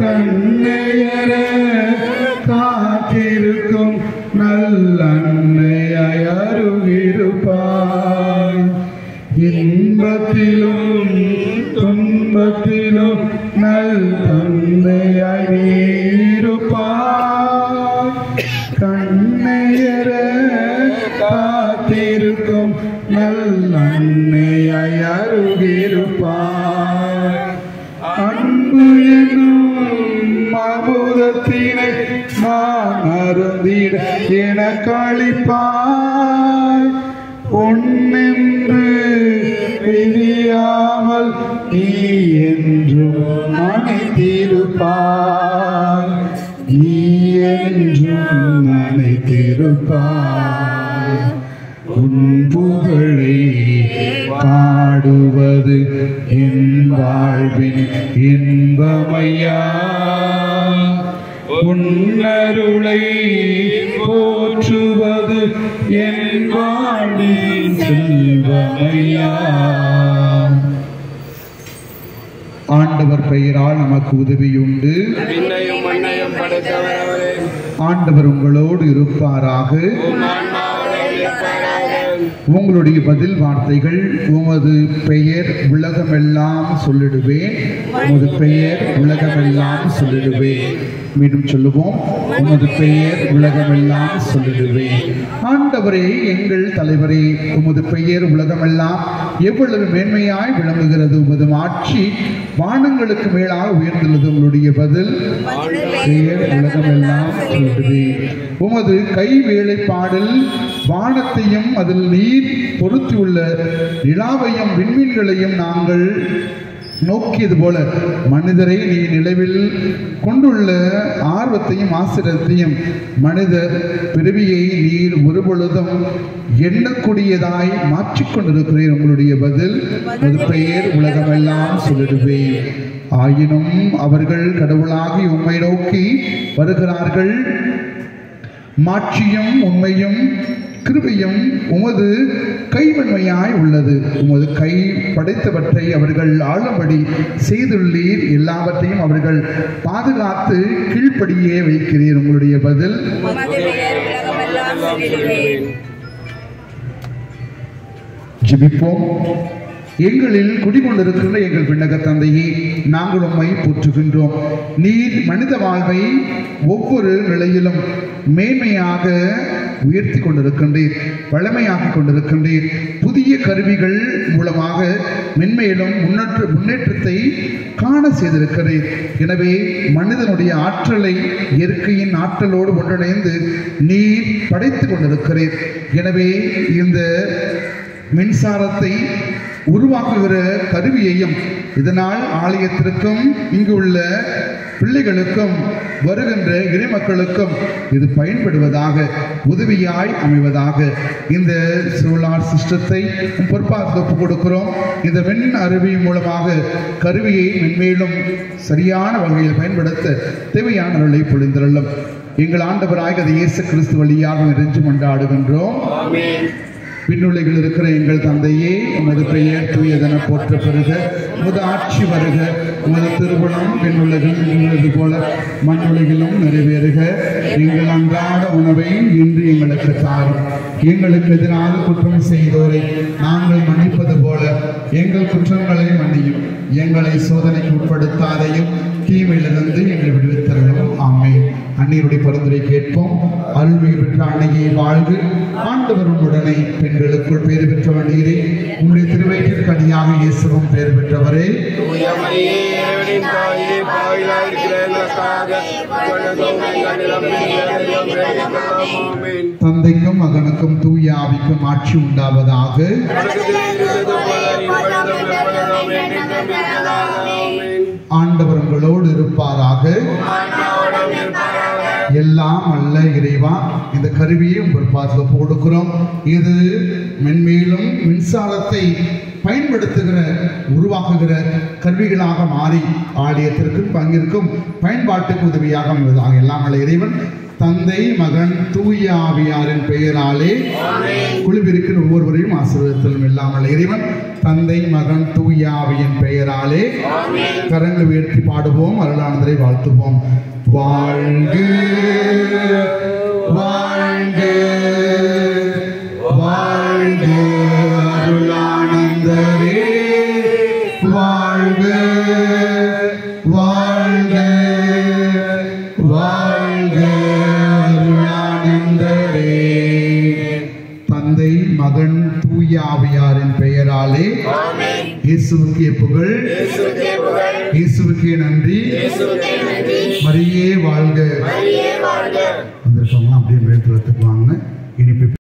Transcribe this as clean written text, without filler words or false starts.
கண்ணையர காத்திருக்கும் நல்லன்னையாய் அருகிருப்பாய். இன்பத்திலும் துன்பத்திலும் நல் தந்தையாய் நீருப்பாய். கண்ணையர காத்திருக்கும் நல்லன்னையாய் அருகிருப்பாய். அன்பு எனும் அமுதத்தினை நான் அருந்திட எனக்கு அளிப்பாய். பொன்னென்று பிரியாமல் நீ என்றும் நினைத்திருப்பாய். நீ என்றும் நினைத்திருப்பாய். உன் புகழை பாடுவது என் வாழ்வின் இன்பமையா. உன்னருளை போற்றுவது என் வாழ்வின் செல்வமையா. ஆண்டவர் பெயரால் நமக்கு உதவியுண்டு. ஆண்டவர் உங்களோடு இருப்பாராக. உங்களுடைய பதில் வார்த்தைகள் உமது பெயர் உலகமெல்லாம் சொல்லிடுவேன். உமது பெயர் உலகமெல்லாம் சொல்லிடுவேன். மீண்டும் சொல்லுவோம், உமது பெயர் உலகமெல்லாம் சொல்லிடுவேன். ஆண்டவரே, எங்கள் தலைவரே, உமது பெயர் உலகமெல்லாம் எவ்வளவு மேன்மையாய் விளங்குகிறது. உமது ஆட்சி வானங்களுக்கு மேலாக உயர்ந்துள்ளது. உங்களுடைய பதில் பெயர் உலகமெல்லாம் சொல்லிடுவேன். உமது கை வேலைப்பாடில் வானத்தையும் அதில் நீர் பொருத்தியுள்ள நிலாவையும் விண்மீன்களையும் நாங்கள் நோக்கியது போல மனிதரை நீ நிலவில் கொண்டுள்ள ஆர்வத்தையும் ஆசிரியத்தையும் மனிதர் பிறவியை நீர் ஒருபொழுதும் எண்ணக்கூடியதாய் மாற்றிக்கொண்டிருக்கிறீர். உங்களுடைய பதில் ஒரு பெயர் உலகமெல்லாம் சொல்லிடுவேன். ஆயினும் அவர்கள் கடவுளாகி உம்மை நோக்கி வருகிறார்கள். மாட்சியும் உண்மையும் கிருபையும் உமது கைவன்மையாய் உள்ளது. உமது கை படைத்தவற்றை அவர்கள் ஆளும்படி செய்துள்ளீர். எல்லாவற்றையும் அவர்கள் பாதுகாத்து கீழ்ப்படியே வைக்கிறீர். உங்களுடைய பதில் ஜெபிப்போம். எங்களில் குடிகொண்டிருக்கின்ற எங்கள் விண்ணக தந்தையே, நாங்கள் உம்மை போற்றுகின்றோம். நீர் மனித வாழ்வை ஒவ்வொரு நிலையிலும் மேன்மையாக உயர்த்தி கொண்டிருக்கின்றீர், வளமையாக்கி கொண்டிருக்கின்றீர். புதிய கருவிகள் மூலமாக மென்மேலும் முன்னேற்றத்தை காண செய்திருக்கிறீர். எனவே மனிதனுடைய ஆற்றலை இயற்கையின் ஆற்றலோடு ஒன்றிணைந்து நீர் படைத்து கொண்டிருக்கிறீர். எனவே இந்த மின்சாரத்தை உருவாக்குகிற கருவியையும் இதனால் ஆலயத்திற்கும் இங்கு உள்ள பிள்ளைகளுக்கும் வருகின்ற இறைமக்களுக்கும் இது பயன்படுவதாக, உதவியாய் அமைவதாக இந்த சோலார் சிஸ்டத்தை பொறுப்பாக ஒப்புக் கொடுக்கிறோம். இந்த மின் அருவி மூலமாக கருவியை மென்மேலும் சரியான வகையில் பயன்படுத்த தேவையான அருளை பொழிந்தருளும். எங்கள் ஆண்டவராகிய இயேசு கிறிஸ்து வழியாக நிறைஞ்சு கொண்டாடுகின்றோம். விண்ணுலகில் இருக்கிற எங்கள் தந்தையே, உமது பெயர் தூயதென போற்ற பெறுக. உமது ஆட்சி வருக. உமது திருவுளம் விண்ணுலகில் உள்ளது போல மண்ணுலகிலும் நிறைவேறுக. எங்கள் அன்றாட உணவை இன்று எங்களுக்கு தாரும். எங்களுக்கு எதிராக குற்றம் செய்தோரை நாங்கள் மன்னிப்பது போல எங்கள் குற்றங்களை மன்னியும். எங்களை சோதனைக்கு உட்படுத்தாதையும் தீமையிலிருந்து எங்களை விடுவித்தரலும். ஆமென். அன்னையுடைய பரிந்துரை கேட்போம். அருள்மிகு பெற்ற அன்னையை வாழ்க. ஆண்டவரும் உடனே பெண்களுக்குள் பேறு பெற்றவர் நீரே. உங்களுடைய திருவயிற்றிற்கு கனியாக இயேசுவும் பேறு பெற்றவரே. தந்தைக்கும் மகனுக்கும் தூய ஆவிக்கும் ஆட்சி உண்டாவதாக. ஆண்டவர் உங்களோடு இருப்பாராக. எல்லாம் அல்ல இறைவா, இந்த கருவியை உங்கள் பாதுகாப்பு கொடுக்கிறோம். இது மென்மேலும் மின்சாரத்தை பயன்படுத்துகிற உருவாக்குகிற கருவிகளாக மாறி ஆலயத்திற்கும் பங்கிற்கும் பயன்பாட்டுக்கு உதவியாக அமைவதாக. எல்லாம் அல்ல இறைவன் தந்தை மகன் தூய ஆவியாரின் பெயராலே குழுவிருக்கிற ஒவ்வொருவரையும் ஆசீர்வதித்தலும் இல்லாமல் இறைவன் தந்தை மகன் தூய ஆவியின் பெயராலே. கரங்களை உயர்த்தி பாடுவோம், அருளானந்தரை வாழ்த்துவோம். வாழ்க வாழ்க வாழ்க அருளானந்தரே, வாழ்க வாழ்க வாழ்க அருளானந்தரே. தந்தை மகன் தூய ஆவியாரின் பெயராலே. இயேசுவுக்கே புகழ், இயேசுவுக்கே நன்றி. மரியே வாழ்க. வந்திருக்கவங்க அப்படியே மேற்குலத்துக்கு வாங்க. இனிப்பு